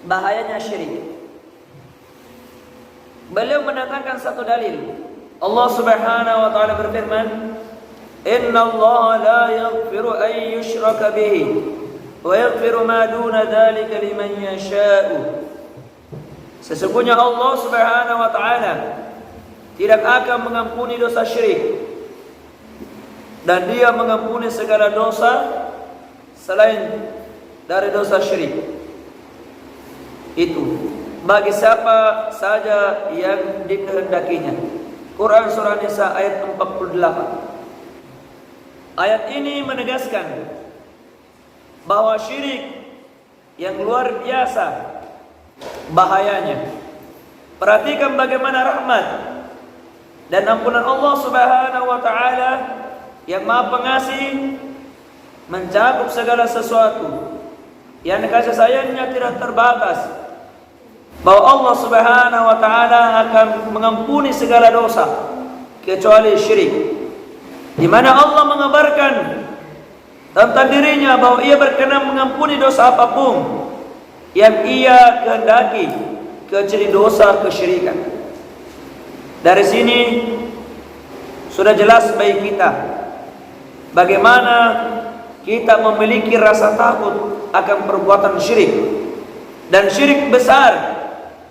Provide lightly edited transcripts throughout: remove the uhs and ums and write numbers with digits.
bahayanya syirik. Beliau mendatangkan satu dalil. Allah Subhanahu wa taala berfirman, "Inna Allah la yaghfiru an yushraka bihi wa yaghfiru ma duna dzalika liman yasha'u." Sesungguhnya Allah Subhanahu wa taala tidak akan mengampuni dosa syirik, dan Dia mengampuni segala dosa selain dari dosa syirik. Itu bagi siapa saja yang dikehendakinya. Quran surah Nisa ayat 48. Ayat ini menegaskan bahwa syirik yang luar biasa bahayanya. Perhatikan bagaimana rahmat dan ampunan Allah Subhanahu wa taala yang Maha Pengasih mencakup segala sesuatu, yang kasih sayangnya tidak terbatas, bahwa Allah Subhanahu wa taala akan mengampuni segala dosa kecuali syirik, di mana Allah mengabarkan tentang dirinya bahwa Ia berkenan mengampuni dosa apapun yang Ia kehendaki kecuali dosa kesyirikan. Dari sini sudah jelas bagi kita bagaimana kita memiliki rasa takut akan perbuatan syirik, dan syirik besar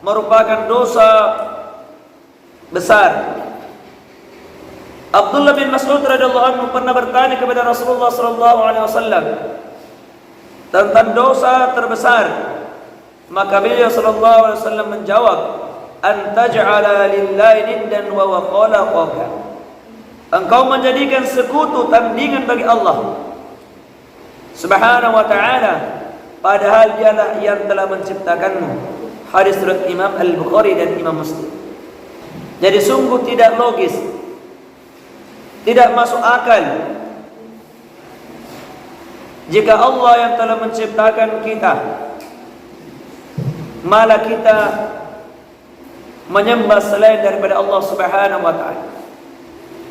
merupakan dosa besar. Abdullah bin Mas'ud radhiyallahu anhu pernah bertanya kepada Rasulullah sallallahu alaihi wasallam tentang dosa terbesar, maka beliau sallallahu alaihi wasallam menjawab, "An taj'ala lillahi niddan wa huwa khalaqaka." Engkau menjadikan sekutu tandingan bagi Allah Subhanahu wa taala, padahal Dialah yang telah menciptakanmu. Hadis riwayat Imam Al-Bukhari dan Imam Muslim. Jadi sungguh tidak logis, tidak masuk akal jika Allah yang telah menciptakan kita malah kita menyembah selain daripada Allah Subhanahu wa taala.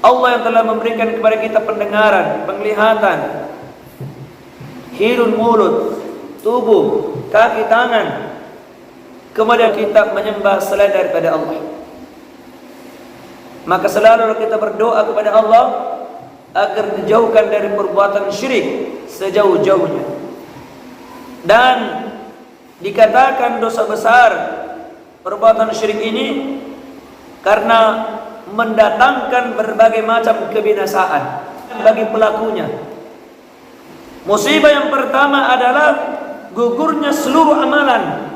Allah yang telah memberikan kepada kita pendengaran, penglihatan, hidung, mulut, tubuh, kaki, tangan, kemudian kita menyembah selain daripada Allah. Maka selalu kita berdoa kepada Allah agar dijauhkan dari perbuatan syirik sejauh-jauhnya. Dan dikatakan dosa besar perbuatan syirik ini karena mendatangkan berbagai macam kebinasaan bagi pelakunya. Musibah yang pertama adalah gugurnya seluruh amalan.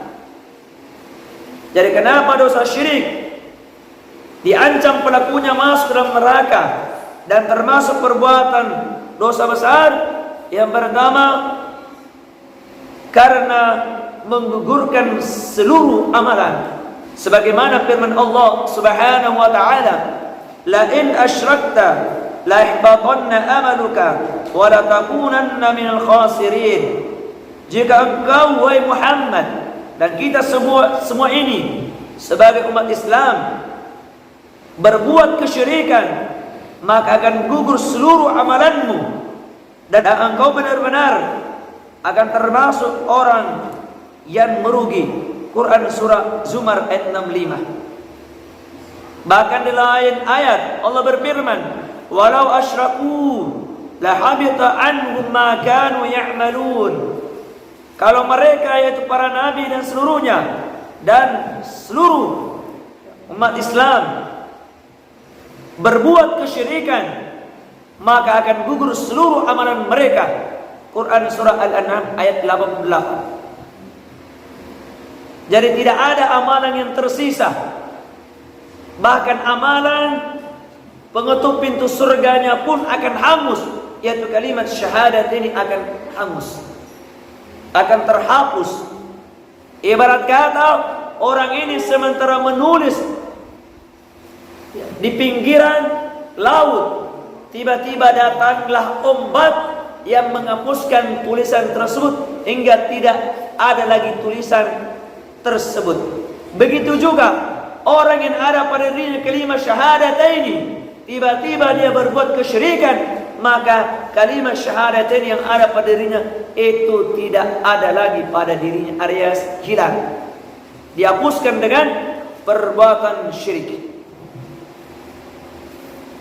Jadi kenapa dosa syirik diancam pelakunya masuk dalam neraka dan termasuk perbuatan dosa besar? Yang pertama, karena menggugurkan seluruh amalan. Sebagaimana firman Allah Subhanahu wa taala, "La in asyrakta la ihbatanna amaluka wa la takunanna minal khasirin." Jika engkau wahai Muhammad dan kita semua ini sebagai umat Islam berbuat kesyirikan, maka akan gugur seluruh amalanmu dan engkau benar-benar akan termasuk orang yang merugi. Quran surah Zumar ayat 65. Bahkan di lain ayat Allah berfirman, "Walau asyraku la habita anhum ma kanu ya'malun." Kalau mereka yaitu para nabi dan seluruhnya dan seluruh umat Islam berbuat kesyirikan, maka akan gugur seluruh amalan mereka. Quran surah Al-An'am ayat 88. Jadi tidak ada amalan yang tersisa. Bahkan amalan pengetuk pintu surganya pun akan hangus, yaitu kalimat syahadat ini akan hangus, akan terhapus. Ibarat kata orang ini sementara menulis di pinggiran laut, tiba-tiba datanglah ombak yang menghapuskan tulisan tersebut hingga tidak ada lagi tulisan tersebut. Begitu juga orang yang ada pada dirinya kalimat syahadat ini, tiba-tiba dia berbuat kesyirikan, maka kalimat syahadatain yang ada pada dirinya itu tidak ada lagi pada dirinya, alias hilang, dihapuskan dengan perbuatan syirik.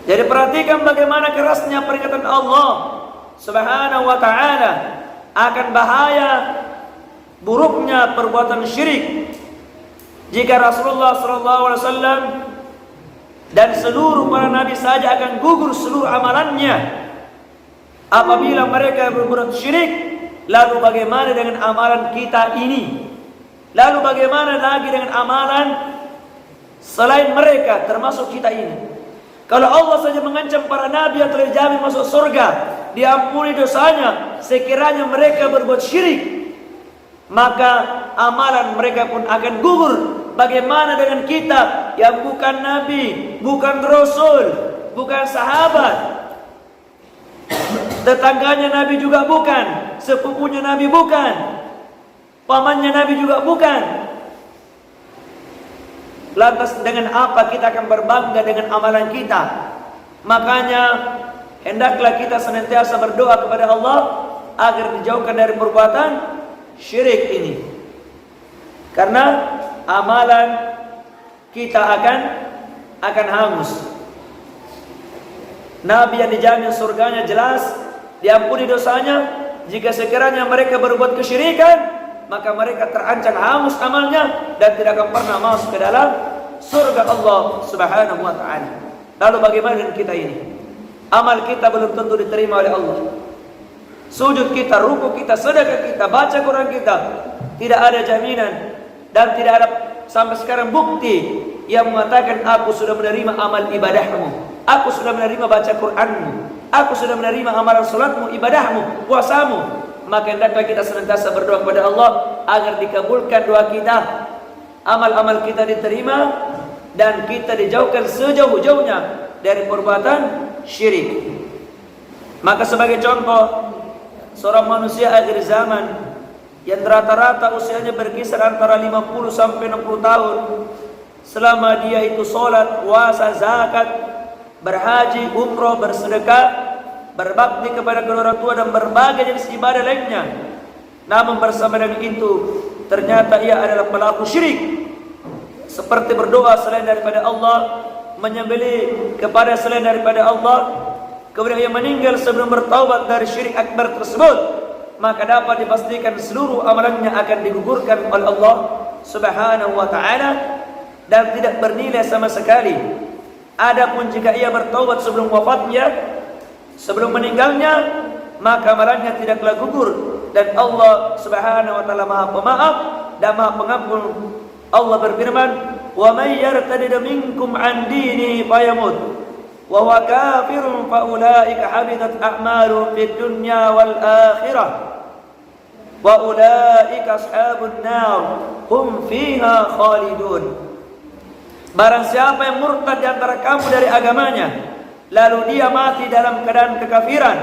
Jadi perhatikan bagaimana kerasnya peringatan Allah Subhanahu wa ta'ala akan bahaya buruknya perbuatan syirik. Jika Rasulullah SAW dan seluruh para nabi saja akan gugur seluruh amalannya apabila mereka berbuat syirik, lalu bagaimana dengan amalan kita ini? Lalu bagaimana lagi dengan amalan selain mereka, termasuk kita ini? Kalau Allah saja mengancam para nabi yang telah dijamin masuk surga, diampuni dosanya, sekiranya mereka berbuat syirik, maka amalan mereka pun akan gugur. Bagaimana dengan kita yang bukan nabi, bukan rasul, bukan sahabat, tetangganya nabi juga bukan, sepupunya nabi bukan, pamannya nabi juga bukan? Lantas dengan apa kita akan berbangga dengan amalan kita? Makanya hendaklah kita senantiasa berdoa kepada Allah agar dijauhkan dari perbuatan syirik ini. Karena amalan kita akan hangus. Nabi yang dijamin surganya jelas, diampuni dosanya. Jika sekiranya mereka berbuat kesyirikan, maka mereka terancam hangus amalnya dan tidak akan pernah masuk ke dalam surga Allah Subhanahu wa ta'ala. Lalu bagaimana dengan kita ini? Amal kita belum tentu diterima oleh Allah. Sujud kita, ruku kita, sedekah kita, baca Quran kita, tidak ada jaminan dan tidak ada sampai sekarang bukti yang mengatakan aku sudah menerima amal ibadahmu, aku sudah menerima baca Quranmu, aku sudah menerima amalan salatmu, ibadahmu, puasamu. Maka hendaklah kita senantiasa berdoa kepada Allah agar dikabulkan doa kita, amal-amal kita diterima, dan kita dijauhkan sejauh-jauhnya dari perbuatan syirik. Maka sebagai contoh, seorang manusia akhir zaman yang rata-rata usianya berkisar antara 50 sampai 60 tahun, selama dia itu sholat, puasa, zakat, berhaji, umroh, bersedekah, berbakti kepada kedua orang tua dan berbagai jenis ibadah lainnya, namun bersama dengan itu ternyata ia adalah pelaku syirik, seperti berdoa selain daripada Allah, menyembelih kepada selain daripada Allah, kemudian ia meninggal sebelum bertaubat dari syirik akbar tersebut, maka dapat dipastikan seluruh amalannya akan digugurkan oleh Allah Subhanahu wa ta'ala dan tidak bernilai sama sekali. Adapun jika ia bertaubat sebelum wafatnya, sebelum meninggalnya, maka amalannya tidaklah gugur dan Allah Subhanahu wa ta'ala Maha Pemaaf dan Maha Pengampun. Allah berfirman, "Wa may yartadid minkum 'an dini fayamut wa huwa kafirun fa ulaika habitat a'maluhum fid dunya wal akhirah wa ulaika ashabun nar hum fiha khalidun." Barang siapa yang murtad di antara kamu dari agamanya, lalu dia mati dalam keadaan kekafiran,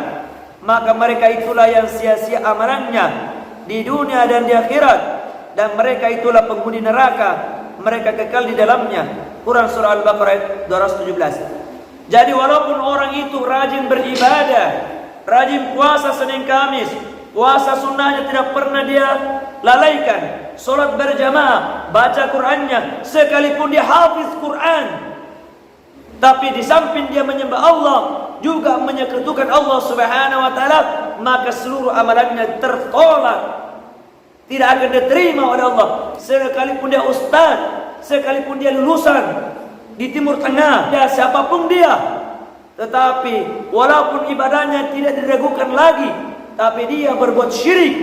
maka mereka itulah yang sia-sia amalannya di dunia dan di akhirat, dan mereka itulah penghuni neraka, mereka kekal di dalamnya. Quran surah Al-Baqarah ayat 217. Jadi walaupun orang itu rajin beribadah, rajin puasa Senin Kamis, puasa sunnahnya tidak pernah dia lalaikan, sholat berjamaah, baca Qurannya, sekalipun dia hafiz Quran, tapi di samping dia menyembah Allah, juga menyekutukan Allah Subhanahu wa ta'ala, maka seluruh amalannya tertolak, tidak akan diterima oleh Allah. Sekalipun dia ustaz, sekalipun dia lulusan di Timur Tengah, ya siapapun dia, tetapi walaupun ibadahnya tidak diragukan lagi, tapi dia berbuat syirik,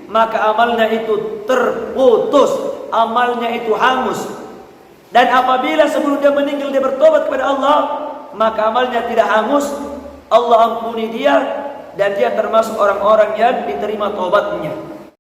maka amalnya itu terputus, amalnya itu hangus. Dan apabila sebelum dia meninggal dia bertobat kepada Allah, maka amalnya tidak hangus, Allah ampuni dia, dan dia termasuk orang-orang yang diterima tobatnya.